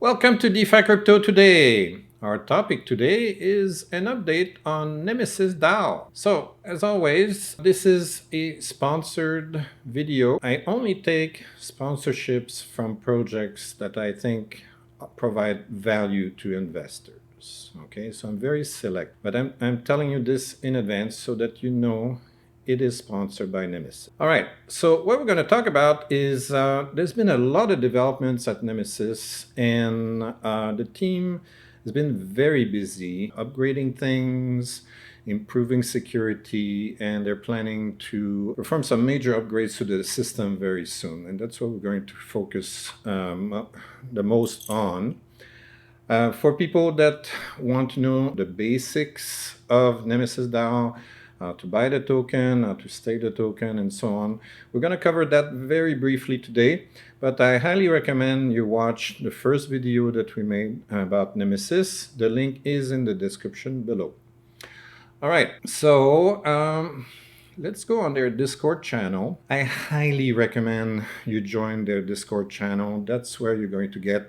Welcome to DeFi Crypto Today. Our topic today is an update on Nemesis DAO. So, as always, this is a sponsored video. I only take sponsorships from projects that I think provide value to investors. Okay, so I'm very select, but I'm telling you this in advance so that you know it is sponsored by Nemesis. All right, so what we're going to talk about is there's been a lot of developments at Nemesis, and the team has been very busy upgrading things, improving security, and they're planning to perform some major upgrades to the system very soon. And that's what we're going to focus the most on. For people that want to know the basics of Nemesis DAO, how to buy the token, how to stake the token, and so on, we're going to cover that very briefly today. But I highly recommend you watch the first video that we made about Nemesis. The link is in the description below. All right, so let's go on their Discord channel. I highly recommend you join their Discord channel. That's where you're going to get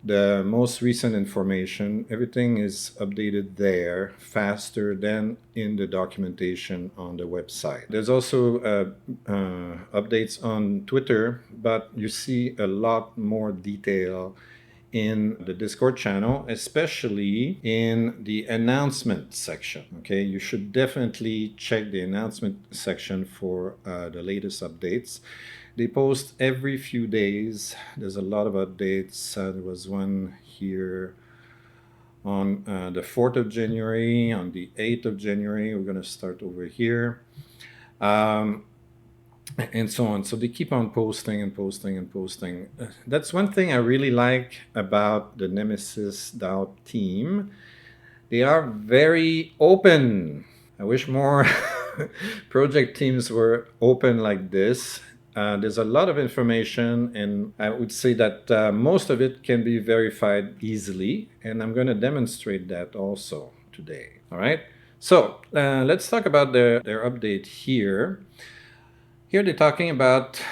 the most recent information. Everything is updated there faster than in the documentation on the website. There's also updates on Twitter, but you see a lot more detail in the Discord channel, especially in the announcement section. Okay, you should definitely check the announcement section for the latest updates. They post every few days. There's a lot of updates. There was one here on the 4th of January, on the 8th of January. We're going to start over here. And so on. So they keep on posting and posting and posting. That's one thing I really like about the Nemesis DAO team. They are very open. I wish more project teams were open like this. There's a lot of information, and I would say that most of it can be verified easily, and I'm going to demonstrate that also today. All right. So let's talk about their update here. Here they're talking about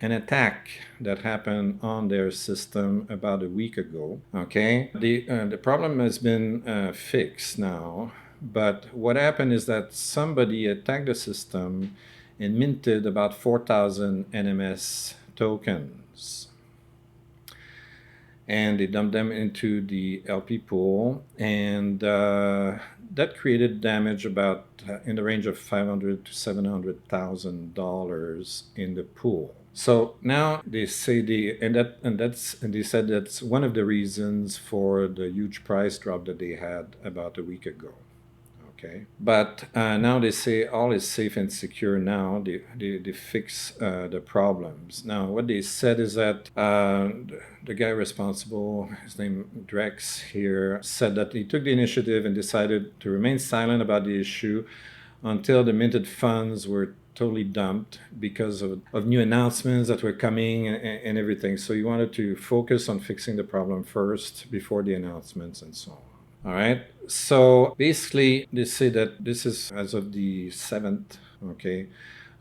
an attack that happened on their system about a week ago. Okay, the problem has been fixed now, but what happened is that somebody attacked the system and minted about 4,000 NMS tokens. And they dumped them into the LP pool, and that created damage about in the range of $500,000 to $700,000 in the pool. So now they say they said that's one of the reasons for the huge price drop that they had about a week ago. Okay, but now they say all is safe and secure now. They fix the problems. Now, what they said is that the guy responsible, his name Drex here, said that he took the initiative and decided to remain silent about the issue until the minted funds were totally dumped because of new announcements that were coming and everything. So he wanted to focus on fixing the problem first before the announcements and so on. All right, so basically they say that this is as of the 7th, okay,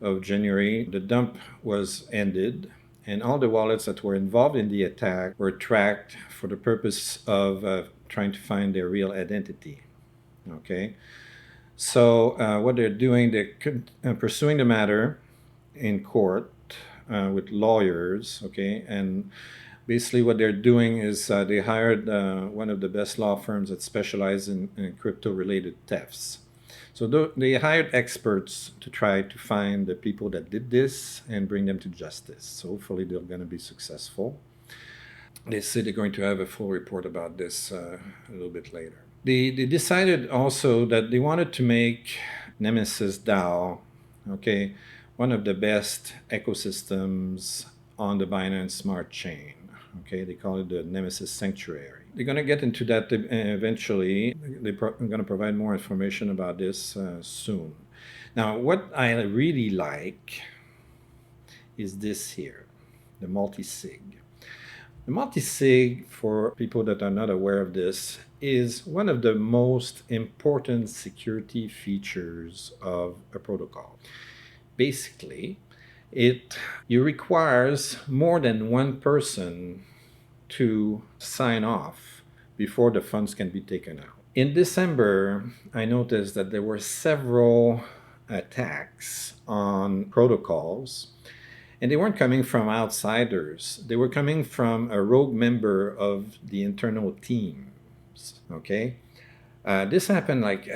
of January. The dump was ended, and all the wallets that were involved in the attack were tracked for the purpose of trying to find their real identity. Okay, so what they're doing, they're pursuing the matter in court with lawyers, okay, and basically what they're doing is they hired one of the best law firms that specialize in crypto-related thefts. So they hired experts to try to find the people that did this and bring them to justice. So hopefully they're going to be successful. They say they're going to have a full report about this a little bit later. They decided also that they wanted to make Nemesis DAO, okay, one of the best ecosystems on the Binance Smart Chain. Okay, they call it the Nemesis Sanctuary. They're going to get into that eventually. They're going to provide more information about this soon. Now, what I really like is this here, the multi-sig. The multi-sig, for people that are not aware of this, is one of the most important security features of a protocol. Basically, it requires more than one person to sign off before the funds can be taken out. In December, I noticed that there were several attacks on protocols, and they weren't coming from outsiders. They were coming from a rogue member of the internal teams, okay? This happened like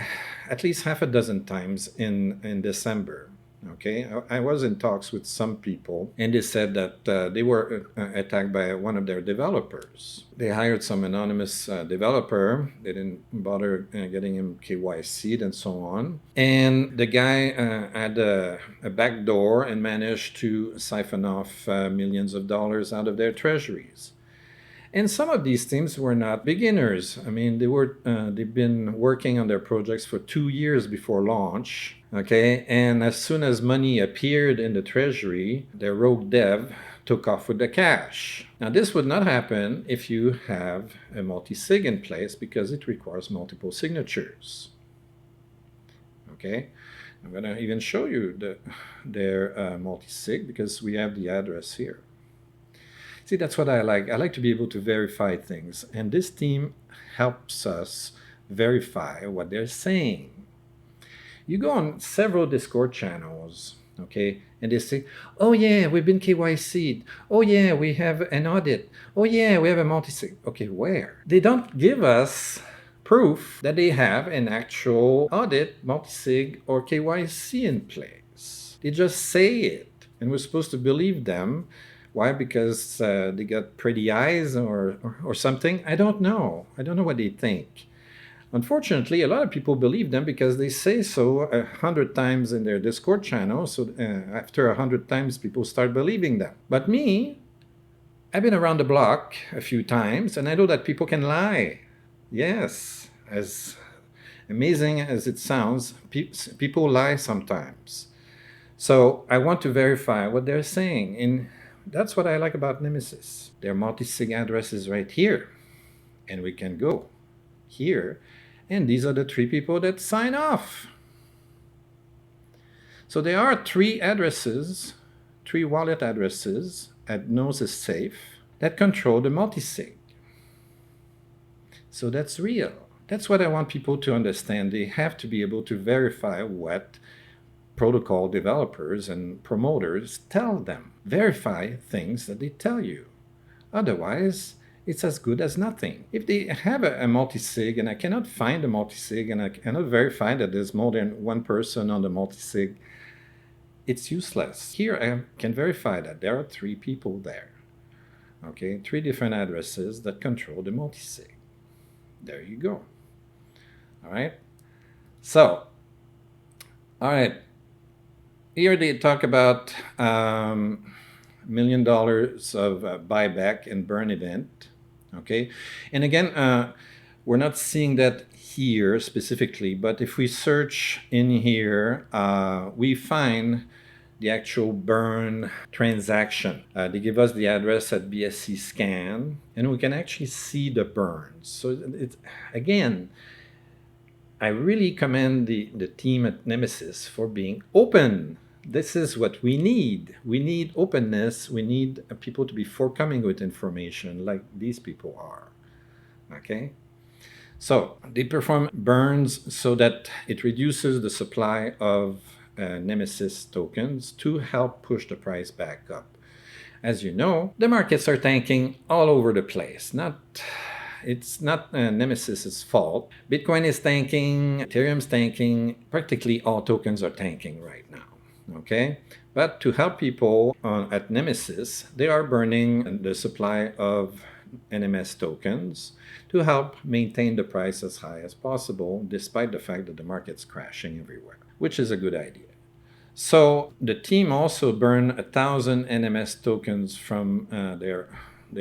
at least half a dozen times in December. Okay, I was in talks with some people, and they said that they were attacked by one of their developers. They hired some anonymous developer. They didn't bother getting him KYC'd and so on. And the guy had a back door and managed to siphon off millions of dollars out of their treasuries. And some of these teams were not beginners. I mean, they've been working on their projects for 2 years before launch. Okay, and as soon as money appeared in the treasury, their rogue dev took off with the cash. Now, this would not happen if you have a multi-sig in place because it requires multiple signatures. Okay, I'm going to even show you their multi-sig because we have the address here. See, that's what I like. I like to be able to verify things. And this team helps us verify what they're saying. You go on several Discord channels, okay, and they say, oh yeah, we've been KYC'd. Oh yeah, we have an audit. Oh yeah, we have a multi-sig. Okay, where? They don't give us proof that they have an actual audit, multi-sig, or KYC in place. They just say it, and we're supposed to believe them. Why? Because they got pretty eyes or something? I don't know. I don't know what they think. Unfortunately, a lot of people believe them because they say so 100 times in their Discord channel. So after 100 times, people start believing them. But me, I've been around the block a few times, and I know that people can lie. Yes, as amazing as it sounds, people lie sometimes. So I want to verify what they're saying. And that's what I like about Nemesis. Their multi-sig address is right here. And we can go here. And these are the 3 people that sign off. So there are 3 addresses, 3 wallet addresses at Gnosis Safe that control the multi-sig. So that's real. That's what I want people to understand. They have to be able to verify what protocol developers and promoters tell them. Verify things that they tell you. Otherwise, it's as good as nothing. If they have a multi-sig and I cannot find a multi-sig and I cannot verify that there's more than one person on the multi-sig, it's useless. Here I can verify that there are 3 people there. Okay, 3 different addresses that control the multi-sig. There you go. All right. So, all right. Here they talk about $1 million of buyback and burn event. Okay, and again, we're not seeing that here specifically, but if we search in here, we find the actual burn transaction. They give us the address at BSC scan, and we can actually see the burns. So it's, again, I really commend the team at Nemesis for being open. This is what we need. We need openness. We need people to be forthcoming with information like these people are. Okay? So they perform burns so that it reduces the supply of Nemesis tokens to help push the price back up. As you know, the markets are tanking all over the place. It's not Nemesis's fault. Bitcoin is tanking, Ethereum's tanking, practically all tokens are tanking right now. Okay, but to help people at Nemesis, they are burning the supply of NMS tokens to help maintain the price as high as possible, despite the fact that the market's crashing everywhere, which is a good idea. So the team also burned 1,000 NMS tokens from their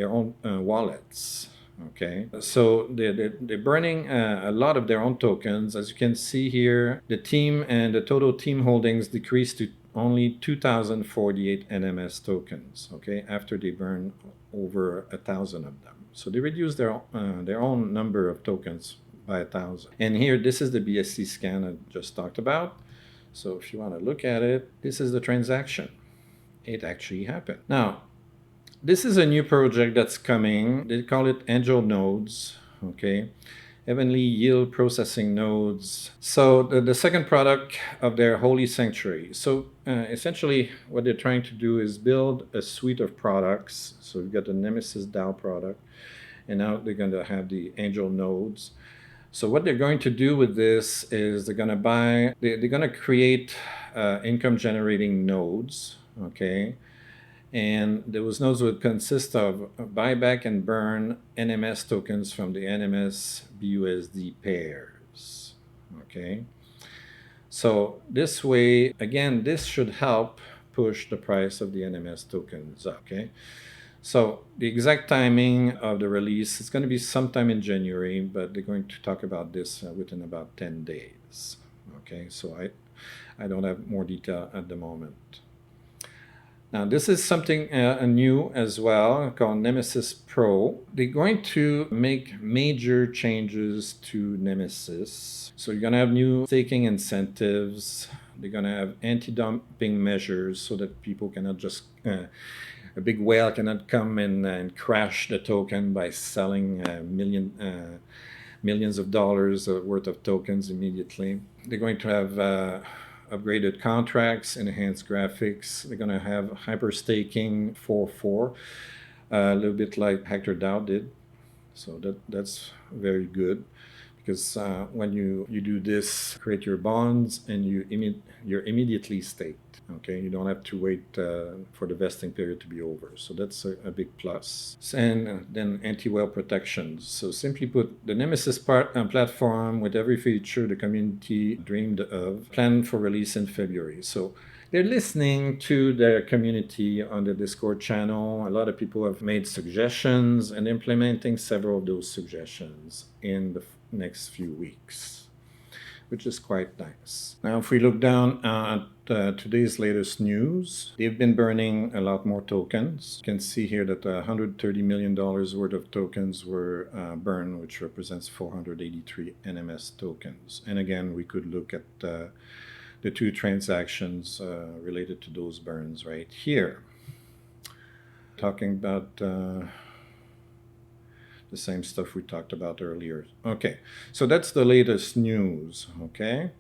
own wallets. Okay, so they're burning a lot of their own tokens. As you can see here, the team and the total team holdings decreased to only 2,048 NMS tokens. Okay, after they burn over 1,000 of them, so they reduced their own number of tokens by 1,000. And here, this is the BSC scan I just talked about. So if you want to look at it, this is the transaction. It actually happened. Now, This is a new project that's coming. They call it Angel Nodes, okay? Heavenly Yield Processing Nodes. So the second product of their Holy Sanctuary. So essentially what they're trying to do is build a suite of products. So we've got the Nemesis DAO product, and now they're going to have the Angel Nodes. So what they're going to do with this is they're going to create income generating nodes, okay? And those nodes would consist of buyback and burn NMS tokens from the NMS BUSD pairs, okay? So this way, again, this should help push the price of the NMS tokens up, okay? So the exact timing of the release is going to be sometime in January, but they're going to talk about this within about 10 days. Okay, so I don't have more detail at the moment. Now this is something new as well called Nemesis Pro. They're going to make major changes to Nemesis. So you're going to have new staking incentives. They're going to have anti-dumping measures so that people cannot just a big whale cannot come and crash the token by selling millions of dollars worth of tokens immediately. They're going to have upgraded contracts, enhanced graphics. They're going to have hyper staking 4.4, a little bit like Hector DAO did. So that's very good, because when you do this, create your bonds, and you're immediately staked. Okay, you don't have to wait for the vesting period to be over. So that's a big plus. And then anti-whale protections. So simply put, the Nemesis platform with every feature the community dreamed of, planned for release in February. So they're listening to their community on the Discord channel. A lot of people have made suggestions and implementing several of those suggestions in the next few weeks, which is quite nice. Now, if we look down at today's latest news, they've been burning a lot more tokens. You can see here that $130 million worth of tokens were burned, which represents 483 NMS tokens. And again, we could look at the two transactions related to those burns right here. Talking about the same stuff we talked about earlier. Okay, so that's the latest news, okay?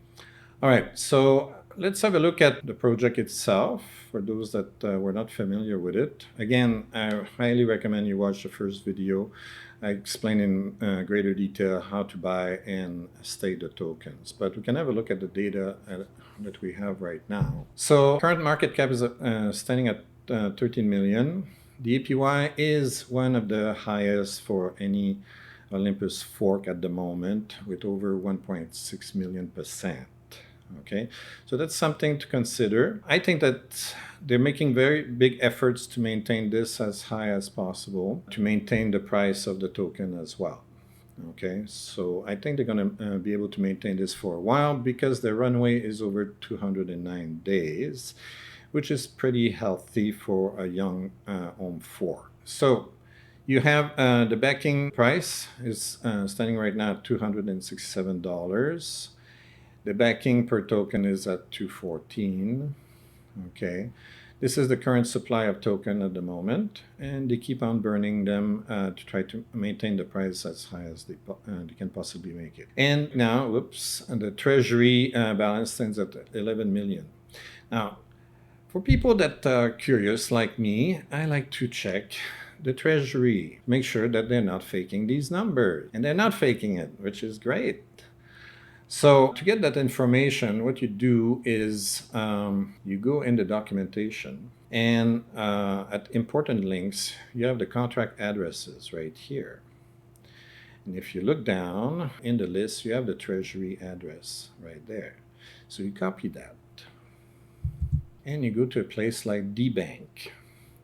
All right, so let's have a look at the project itself for those that were not familiar with it. Again, I highly recommend you watch the first video. I explain in greater detail how to buy and stake the tokens, but we can have a look at the data that we have right now. So current market cap is standing at 13 million. The APY is one of the highest for any Olympus fork at the moment, with over 1.6 million%. Okay, so that's something to consider. I think that they're making very big efforts to maintain this as high as possible, to maintain the price of the token as well. Okay, so I think they're going to be able to maintain this for a while, because their runway is over 209 days, which is pretty healthy for a young OM fork. So you have the backing price is standing right now at $267. The backing per token is at 214. Okay, this is the current supply of token at the moment, and they keep on burning them to try to maintain the price as high as they can possibly make it. And now, whoops, and the treasury balance stands at 11 million. Now, for people that are curious like me, I like to check the treasury, make sure that they're not faking these numbers, and they're not faking it, which is great. So to get that information, what you do is you go in the documentation, and at important links, you have the contract addresses right here. And if you look down in the list, you have the treasury address right there. So you copy that, and you go to a place like DBank.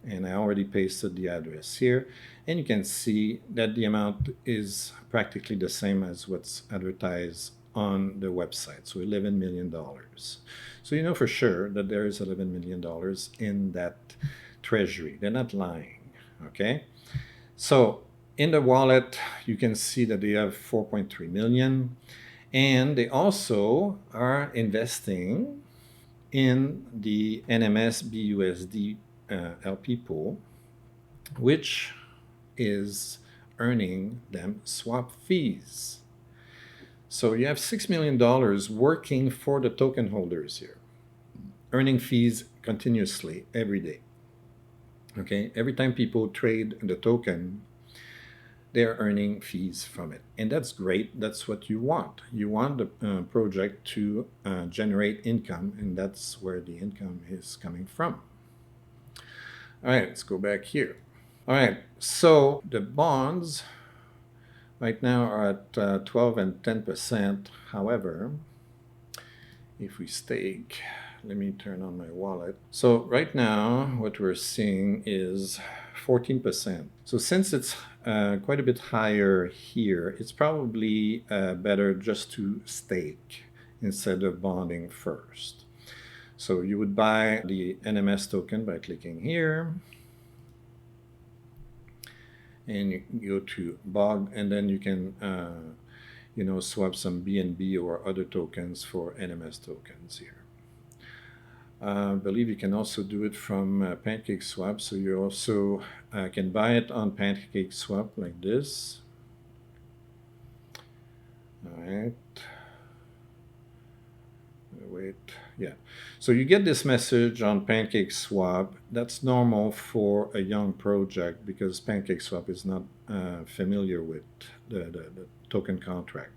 And I already pasted the address here, and you can see that the amount is practically the same as what's advertised on the website, so $11 million. So you know for sure that there is $11 million in that treasury. They're not lying, okay? So in the wallet, you can see that they have 4.3 million, and they also are investing in the NMS BUSD LP pool. which is earning them swap fees. So you have $6 million working for the token holders here, earning fees continuously every day. Okay, every time people trade the token, they're earning fees from it. And that's great. That's what you want. You want the project to generate income, and that's where the income is coming from. All right, let's go back here. All right, so the bonds right now are at 12 and 10%. However, if we stake, let me turn on my wallet. So right now, what we're seeing is 14%. So since it's quite a bit higher here, it's probably better just to stake instead of bonding first. So you would buy the NMS token by clicking here, and you go to Bogged, and then you can swap some BNB or other tokens for NMS tokens here. I believe you can also do it from PancakeSwap, so you also can buy it on PancakeSwap like this. All right. Wait, yeah. So you get this message on PancakeSwap. That's normal for a young project because PancakeSwap is not familiar with the token contract.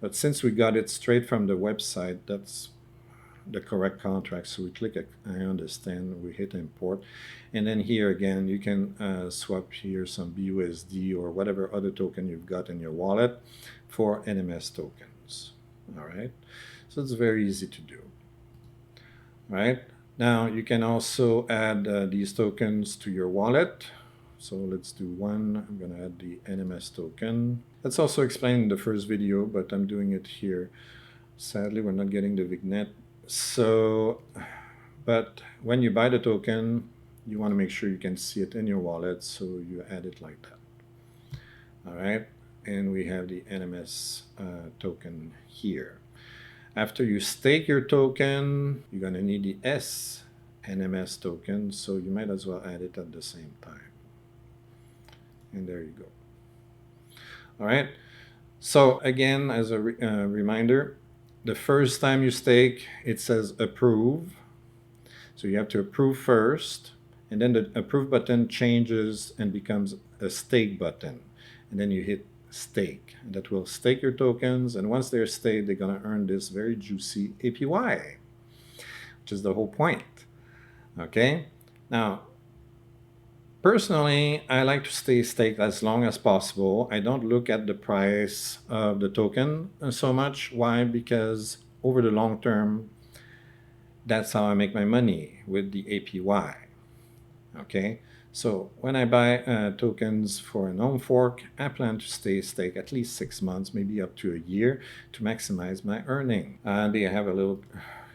But since we got it straight from the website, that's the correct contract. So we click I understand, we hit import, and then here again you can swap here some BUSD or whatever other token you've got in your wallet for NMS tokens. All right, so it's very easy to do. All right, now you can also add these tokens to your wallet. So let's do one. I'm going to add the NMS token. That's also explained in the first video, but I'm doing it here. Sadly, we're not getting the vignette. So, but when you buy the token, you want to make sure you can see it in your wallet, so you add it like that. All right, and we have the NMS token here. After you stake your token, you're going to need the sNMS token, so you might as well add it at the same time. And there you go. All right, so again, as a reminder, the first time you stake, it says approve. So you have to approve first, and then the approve button changes and becomes a stake button. And then you hit stake. And that will stake your tokens. And once they're staked, they're going to earn this very juicy APY, which is the whole point. Okay? Now, personally, I like to stay staked as long as possible. I don't look at the price of the token so much. Why? Because over the long term, that's how I make my money, with the APY. Okay, so when I buy tokens for an home fork, I plan to stay staked at least 6 months, maybe up to a year, to maximize my earning. They have a little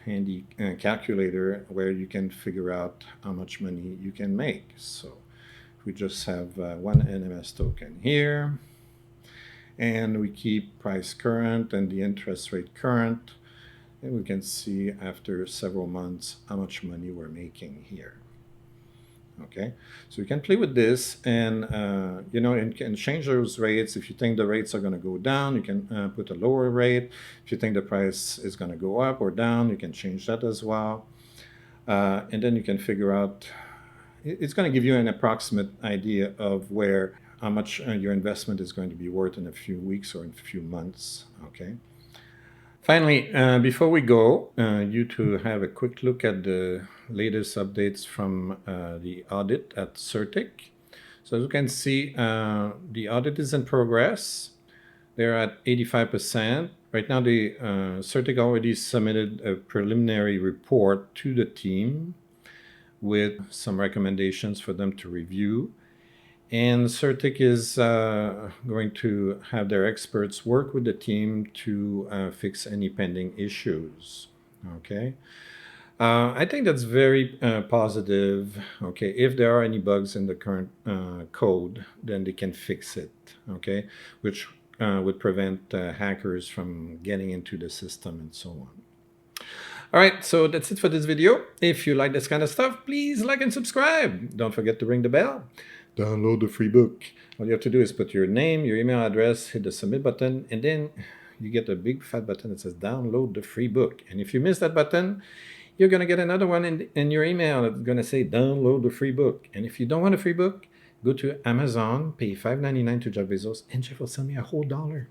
handy calculator where you can figure out how much money you can make. So we just have one NMS token here, and we keep price current and the interest rate current, and we can see after several months how much money we're making here. Okay, so you can play with this, and you can change those rates. If you think the rates are going to go down, you can put a lower rate. If you think the price is going to go up or down, you can change that as well, and then you can figure out. It's going to give you an approximate idea of how much your investment is going to be worth in a few weeks or in a few months. Okay. Finally, before we go, you to have a quick look at the latest updates from the audit at Certik. So as you can see, the audit is in progress. They're at 85%. Right now, the Certik already submitted a preliminary report to the team with some recommendations for them to review. And Certik is going to have their experts work with the team to fix any pending issues. Okay. I think that's very positive. Okay. If there are any bugs in the current code, then they can fix it. Okay. Which would prevent hackers from getting into the system and so on. All right, so that's it for this video. If you like this kind of stuff, please like and subscribe. Don't forget to ring the bell. download the free book. All you have to do is put your name, your email address, hit the submit button, and then you get a big fat button that says download the free book. And if you miss that button, you're going to get another one in your email that's going to say download the free book. And if you don't want a free book, go to Amazon, pay $5.99 to Jeff Bezos, and Jeff will send me a whole $1.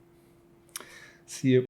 See you.